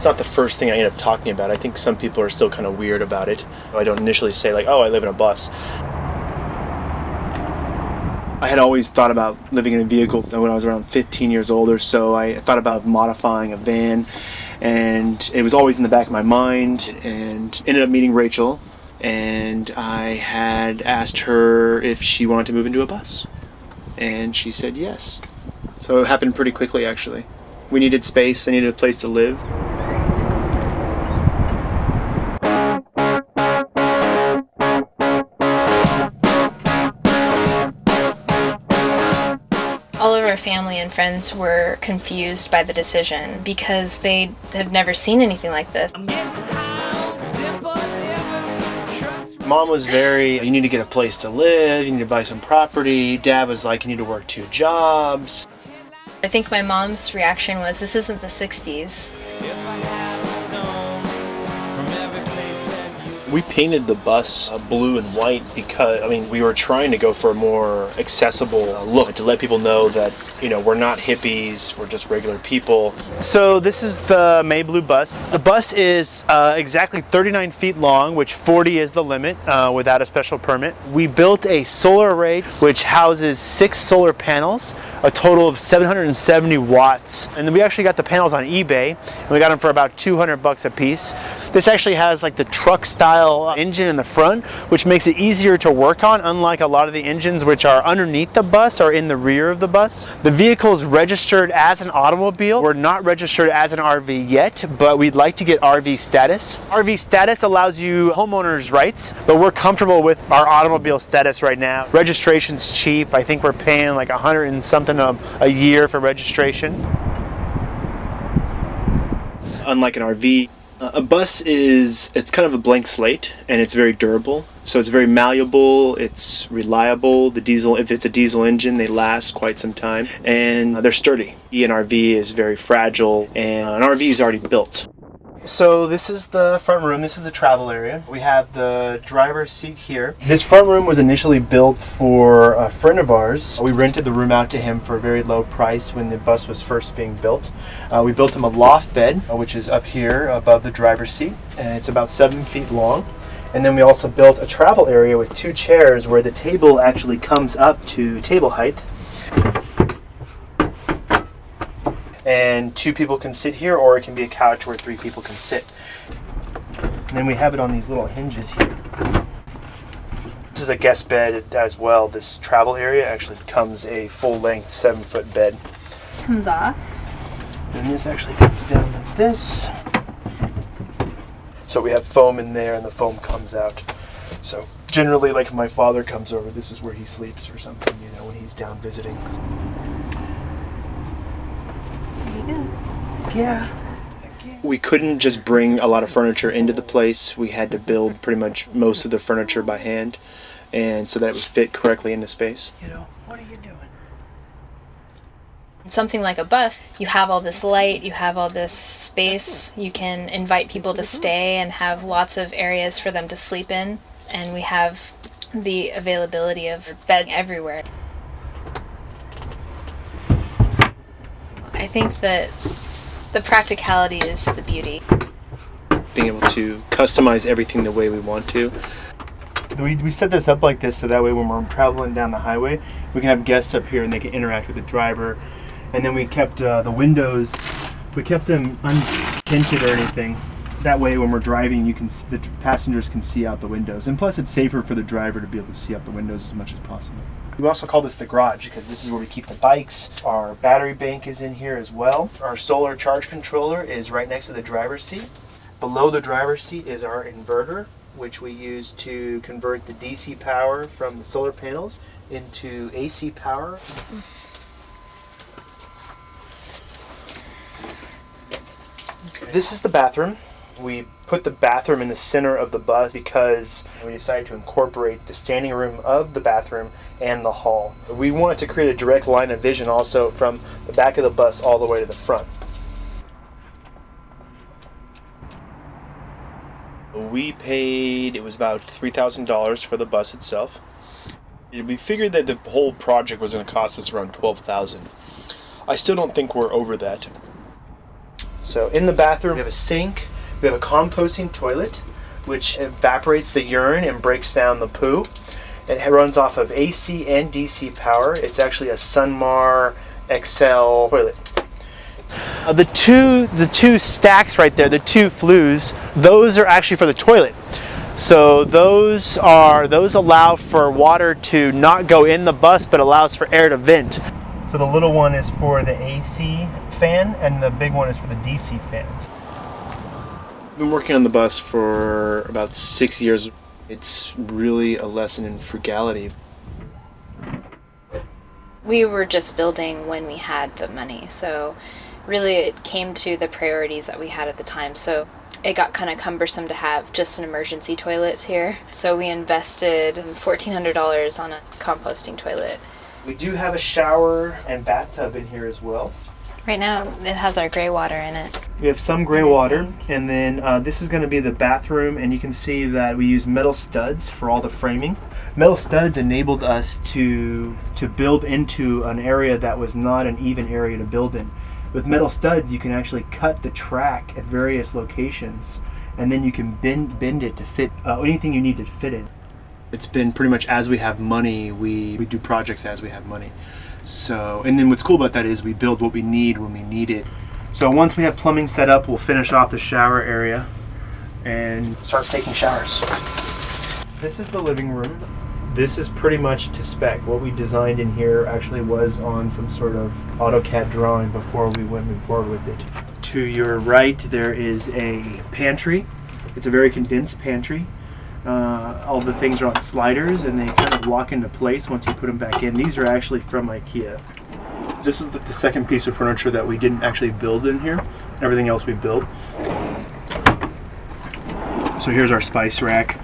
It's not the first thing I end up talking about. I think some people are still kind of weird about it. I don't initially say like, oh, I live in a bus. I had always thought about living in a vehicle when I was around 15 years old or so. I thought about modifying a van, and it was always in the back of my mind, and ended up meeting Rachel, and I had asked her if she wanted to move into a bus, and she said yes. So it happened pretty quickly, actually. We needed space, I needed a place to live. All of our family and friends were confused by the decision because they had never seen anything like this. Mom was very, you need to get a place to live, you need to buy some property. Dad was like, you need to work 2 jobs. I think my mom's reaction was, this isn't the 60s. We painted the bus blue and white because, we were trying to go for a more accessible look to let people know that, we're not hippies, we're just regular people. So this is the May Blue bus. The bus is exactly 39 feet long, which 40 is the limit without a special permit. We built a solar array which houses 6 solar panels, a total of 770 watts. And then we actually got the panels on eBay, and we got them for about $200 a piece. This actually has like the truck style engine in the front, which makes it easier to work on, unlike a lot of the engines which are underneath the bus or in the rear of the bus. The vehicle is registered as an automobile. We're not registered as an RV yet, but we'd like to get RV status. RV status allows you homeowners' rights, but we're comfortable with our automobile status right now. Registration's cheap. I think we're paying like $100 and something a year for registration. Unlike an RV, a bus it's kind of a blank slate, and it's very durable. So it's very malleable, it's reliable. The diesel, if it's a diesel engine, they last quite some time, and they're sturdy. An RV is very fragile, and an RV is already built. So this is the front room, this is the travel area. We have the driver's seat here. This front room was initially built for a friend of ours. We rented the room out to him for a very low price when the bus was first being built. We built him a loft bed, which is up here above the driver's seat, and it's about 7 feet long. And then we also built a travel area with 2 chairs where the table actually comes up to table height. And 2 people can sit here, or it can be a couch where 3 people can sit. And then we have it on these little hinges here. This is a guest bed as well. This travel area actually becomes a full-length 7-foot bed. This comes off. And this actually comes down like this. So we have foam in there, and the foam comes out. So generally, like if my father comes over, this is where he sleeps or something, when he's down visiting. Yeah. We couldn't just bring a lot of furniture into the place. We had to build pretty much most of the furniture by hand, and so that it would fit correctly in the space. What are you doing? Something like a bus, you have all this light, you have all this space, you can invite people to stay and have lots of areas for them to sleep in, and we have the availability of bed everywhere. I think that the practicality is the beauty. Being able to customize everything the way we want to. We set this up like this so that way when we're traveling down the highway, we can have guests up here and they can interact with the driver. And then we kept the windows, we kept them untinted or anything. That way when we're driving, the passengers can see out the windows. And plus it's safer for the driver to be able to see out the windows as much as possible. We also call this the garage because this is where we keep the bikes. Our battery bank is in here as well. Our solar charge controller is right next to the driver's seat. Below the driver's seat is our inverter, which we use to convert the DC power from the solar panels into AC power. Okay. This is the bathroom. We put the bathroom in the center of the bus because we decided to incorporate the standing room of the bathroom and the hall. We wanted to create a direct line of vision also from the back of the bus all the way to the front. We paid, it was about $3,000 for the bus itself. We figured that the whole project was going to cost us around $12,000. I still don't think we're over that. So in the bathroom, we have a sink, we have a composting toilet, which evaporates the urine and breaks down the poo. It runs off of AC and DC power. It's actually a Sunmar XL toilet. The two stacks right there, the two flues, those are actually for the toilet. So those allow for water to not go in the bus, but allows for air to vent. So the little one is for the AC fan, and the big one is for the DC fans. I've been working on the bus for about 6 years. It's really a lesson in frugality. We were just building when we had the money, so really it came to the priorities that we had at the time. So it got kind of cumbersome to have just an emergency toilet here. So we invested $1,400 on a composting toilet. We do have a shower and bathtub in here as well. Right now it has our gray water in it. We have some gray water, and then this is going to be the bathroom, and you can see that we use metal studs for all the framing. Metal studs enabled us to build into an area that was not an even area to build in. With metal studs, you can actually cut the track at various locations, and then you can bend it to fit anything you need to fit in. It's been pretty much as we have money, we do projects as we have money. So, and then what's cool about that is we build what we need when we need it. So once we have plumbing set up, we'll finish off the shower area and start taking showers. This is the living room. This is pretty much to spec. What we designed in here actually was on some sort of AutoCAD drawing before we went forward with it. To your right, there is a pantry. It's a very condensed pantry. All the things are on sliders, and they kind of lock into place once you put them back in. These are actually from IKEA. This is the second piece of furniture that we didn't actually build in here. Everything else we built. So here's our spice rack.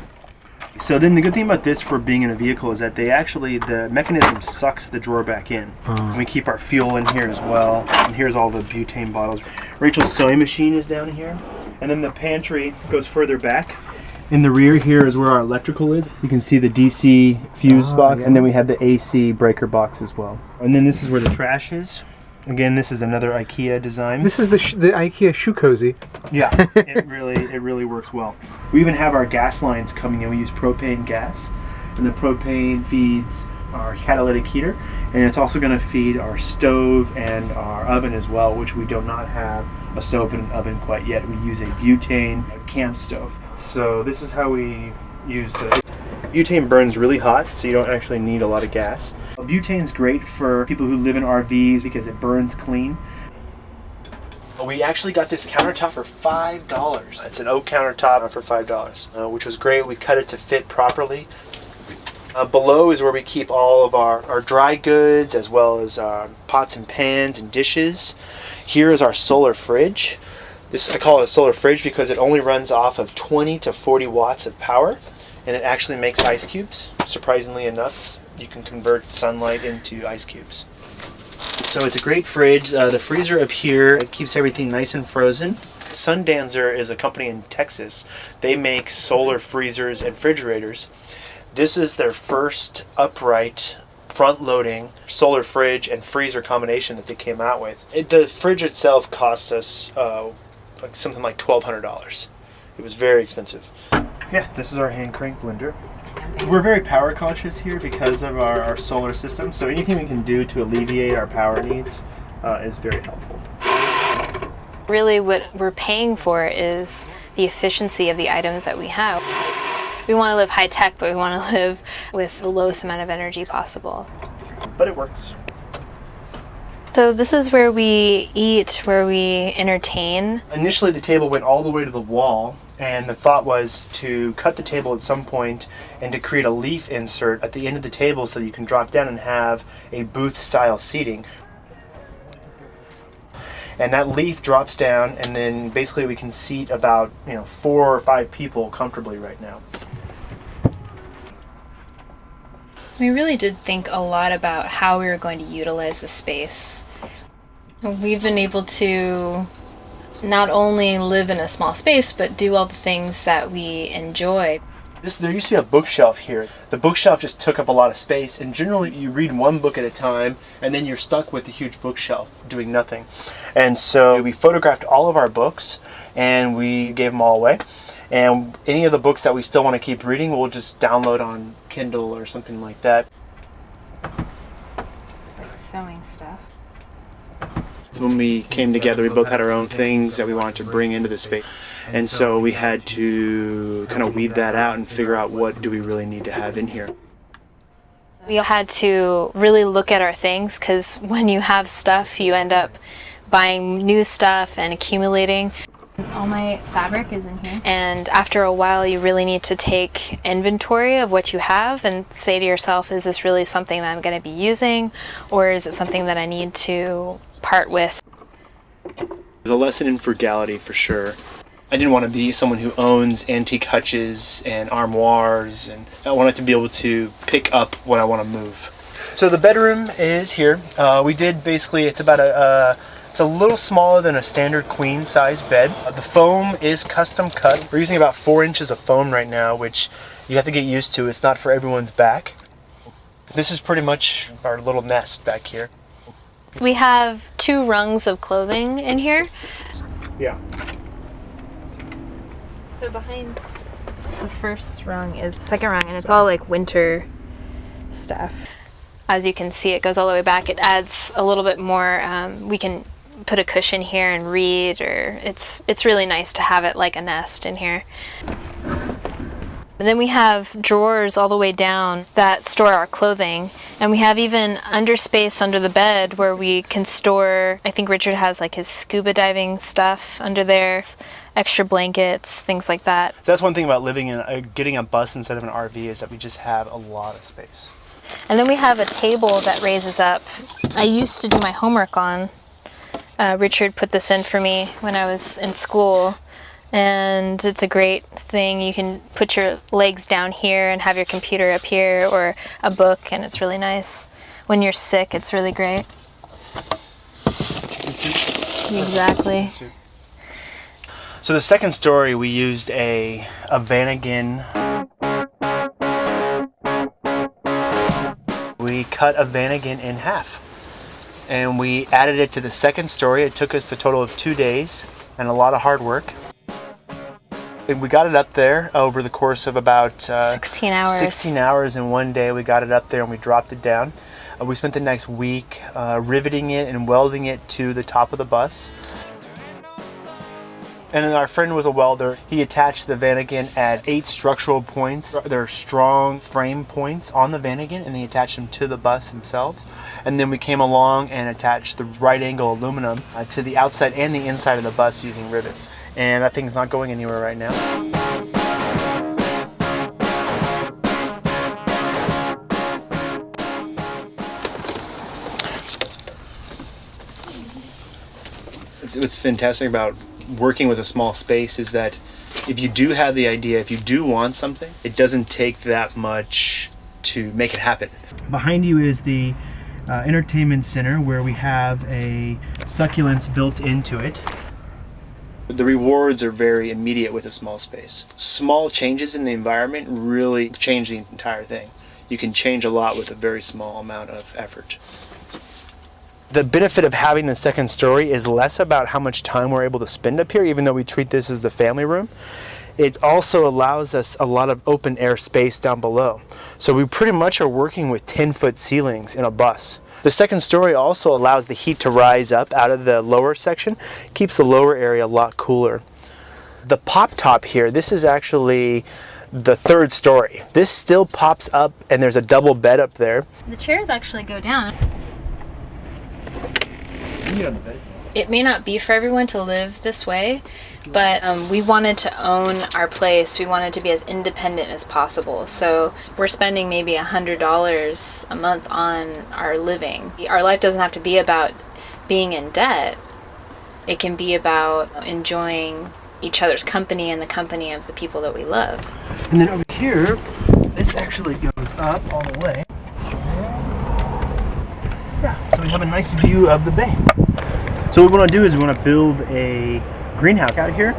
So then the good thing about this for being in a vehicle is that the mechanism sucks the drawer back in. And we keep our fuel in here as well. And here's all the butane bottles. Rachel's sewing machine is down here. And then the pantry goes further back. In the rear here is where our electrical is. You can see the DC fuse box, yeah. And then we have the AC breaker box as well. And then this is where the trash is. Again, this is another IKEA design. This is the IKEA shoe cozy. Yeah, it really works well. We even have our gas lines coming in. We use propane gas, and the propane feeds our catalytic heater, and it's also going to feed our stove and our oven as well, which we do not have a stove and an oven quite yet. We use a butane camp stove. So this is how we use the butane. Burns really hot, so you don't actually need a lot of gas. Butane's great for people who live in RVs because it burns clean. We actually got this countertop for $5. It's an oak countertop for $5, which was great. We cut it to fit properly. Below is where we keep all of our dry goods, as well as pots and pans and dishes. Here is our solar fridge. I call it a solar fridge because it only runs off of 20 to 40 watts of power, and it actually makes ice cubes. Surprisingly enough, you can convert sunlight into ice cubes. So it's a great fridge. The freezer up here, it keeps everything nice and frozen. Sundancer is a company in Texas. They make solar freezers and refrigerators. This is their first upright, front-loading solar fridge and freezer combination that they came out with. The fridge itself cost us something like $1,200. It was very expensive. Yeah, this is our hand crank blender. We're very power conscious here because of our solar system, so anything we can do to alleviate our power needs is very helpful. Really what we're paying for is the efficiency of the items that we have. We want to live high tech, but we want to live with the lowest amount of energy possible. But it works. So this is where we eat, where we entertain. Initially the table went all the way to the wall, and the thought was to cut the table at some point and to create a leaf insert at the end of the table so that you can drop down and have a booth style seating. And that leaf drops down, and then basically we can seat about 4 or 5 people comfortably right now. We really did think a lot about how we were going to utilize the space. We've been able to not only live in a small space, but do all the things that we enjoy. There used to be a bookshelf here. The bookshelf just took up a lot of space, and generally you read one book at a time, and then you're stuck with a huge bookshelf doing nothing. And so we photographed all of our books, and we gave them all away. And any of the books that we still want to keep reading, we'll just download on Kindle or something like that. It's like sewing stuff. When we came together, we both had our own things that we wanted to bring into the space. And so we had to kind of weed that out and figure out what do we really need to have in here. We had to really look at our things, because when you have stuff, you end up buying new stuff and accumulating. All my fabric is in here. And after a while, you really need to take inventory of what you have and say to yourself, is this really something that I'm going to be using, or is it something that I need to part with? There's a lesson in frugality for sure. I didn't want to be someone who owns antique hutches and armoires, and I wanted to be able to pick up what I want to move. So the bedroom is here. We did basically, it's about it's a little smaller than a standard queen size bed. The foam is custom cut. We're using about 4 inches of foam right now, which you have to get used to. It's not for everyone's back. This is pretty much our little nest back here. So we have 2 rungs of clothing in here. Yeah. So behind the first rung is the second rung, and it's all like winter stuff. As you can see, it goes all the way back. It adds a little bit more. We can put a cushion here and read, or it's really nice to have it like a nest in here. And then we have drawers all the way down that store our clothing, and we have even space under the bed where we can store, I think Richard has like his scuba diving stuff under there, extra blankets, things like that. So that's one thing about living in getting a bus instead of an RV, is that we just have a lot of space. And then we have a table that raises up. I used to do my homework on. Richard put this in for me when I was in school. And it's a great thing. You can put your legs down here and have your computer up here, or a book, and it's really nice. When you're sick, it's really great. Exactly. So the second story, we used a Vanagon. We cut a Vanagon in half, and we added it to the second story. It took us a total of 2 days and a lot of hard work. We got it up there over the course of about 16 hours. 16 hours in one day. We got it up there and we dropped it down. We spent the next week riveting it and welding it to the top of the bus. And then our friend was a welder. He attached the Vanagon at 8 structural points. They're strong frame points on the Vanagon, and he attached them to the bus themselves. And then we came along and attached the right angle aluminum to the outside and the inside of the bus using rivets. And that thing's not going anywhere right now. What's fantastic about working with a small space is that if you do have the idea, if you do want something, it doesn't take that much to make it happen. Behind you is the entertainment center, where we have a succulents built into it. The rewards are very immediate with a small space. Small changes in the environment really change the entire thing. You can change a lot with a very small amount of effort. The benefit of having the second story is less about how much time we're able to spend up here, even though we treat this as the family room. It also allows us a lot of open air space down below. So we pretty much are working with 10-foot ceilings in a bus. The second story also allows the heat to rise up out of the lower section, keeps the lower area a lot cooler. The pop top here, this is actually the third story. This still pops up, and there's a double bed up there. The chairs actually go down. It may not be for everyone to live this way, but we wanted to own our place. We wanted to be as independent as possible. So we're spending maybe $100 a month on our living. Our life doesn't have to be about being in debt. It can be about enjoying each other's company and the company of the people that we love. And then over here, this actually goes up all the way. Yeah, so we have a nice view of the bay. So what we want to do is we want to build a greenhouse out here.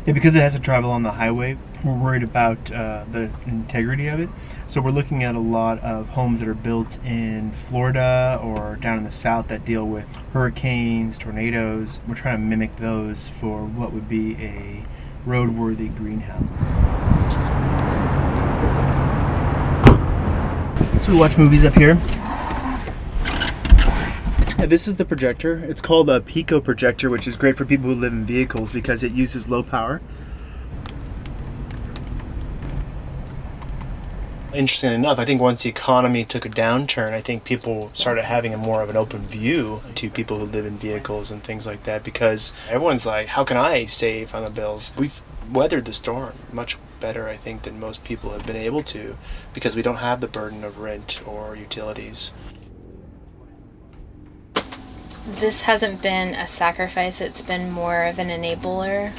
Yeah, because it has to travel on the highway we're worried about the integrity of it. So we're looking at a lot of homes that are built in Florida or down in the south that deal with hurricanes, tornadoes. We're trying to mimic those for what would be a roadworthy greenhouse. So we watch movies up here. Yeah, this is the projector. It's called a Pico Projector, which is great for people who live in vehicles because it uses low power. Interestingly enough, I think once the economy took a downturn, I think people started having a more of an open view to people who live in vehicles and things like that, because everyone's like, how can I save on the bills? We've weathered the storm much better, I think, than most people have been able to, because we don't have the burden of rent or utilities. This hasn't been a sacrifice, it's been more of an enabler.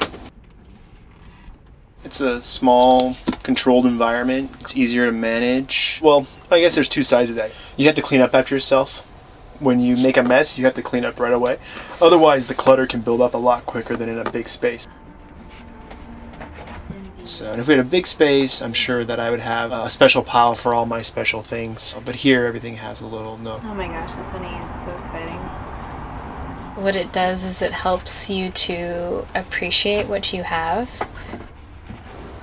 It's a small, controlled environment. It's easier to manage. Well, I guess there's two sides of that. You have to clean up after yourself. When you make a mess, you have to clean up right away. Otherwise, the clutter can build up a lot quicker than in a big space. So, and if we had a big space, I'm sure that I would have a special pile for all my special things. But here, everything has a little nook. Oh my gosh, this honey is so exciting. What it does is it helps you to appreciate what you have.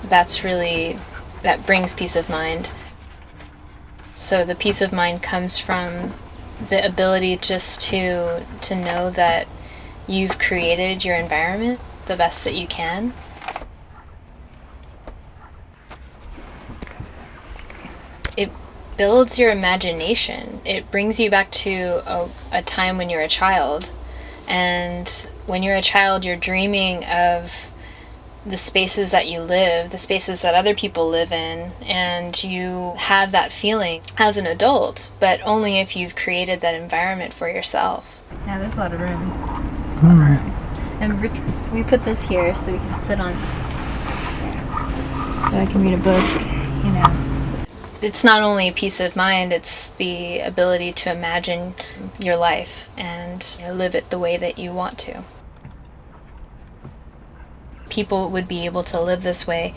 That brings peace of mind. So the peace of mind comes from the ability just to know that you've created your environment the best that you can. It builds your imagination. It brings you back to a time when you're a child. And when you're a child, you're dreaming of the spaces that you live, the spaces that other people live in, and you have that feeling as an adult, but only if you've created that environment for yourself. Yeah, there's a lot of room. Alright. And we put this here so we can sit on, so I can read a book, you know. It's not only peace of mind, it's the ability to imagine your life and live it the way that you want to. People would be able to live this way,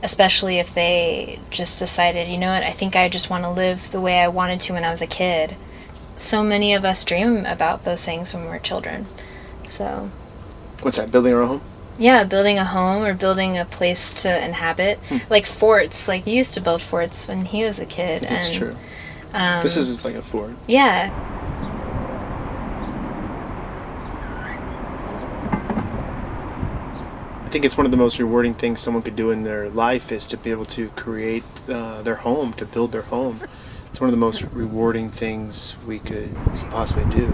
especially if they just decided, you know what, I think I just want to live the way I wanted to when I was a kid. So many of us dream about those things when we're children. So, What's that, building our own home? yeah, building a home or building a place to inhabit. Like forts, like you used to build forts when he was a kid. That's and, true. This is like a fort. Yeah. I think it's one of the most rewarding things someone could do in their life is to be able to create their home, to build their home. It's one of the most rewarding things we could possibly do.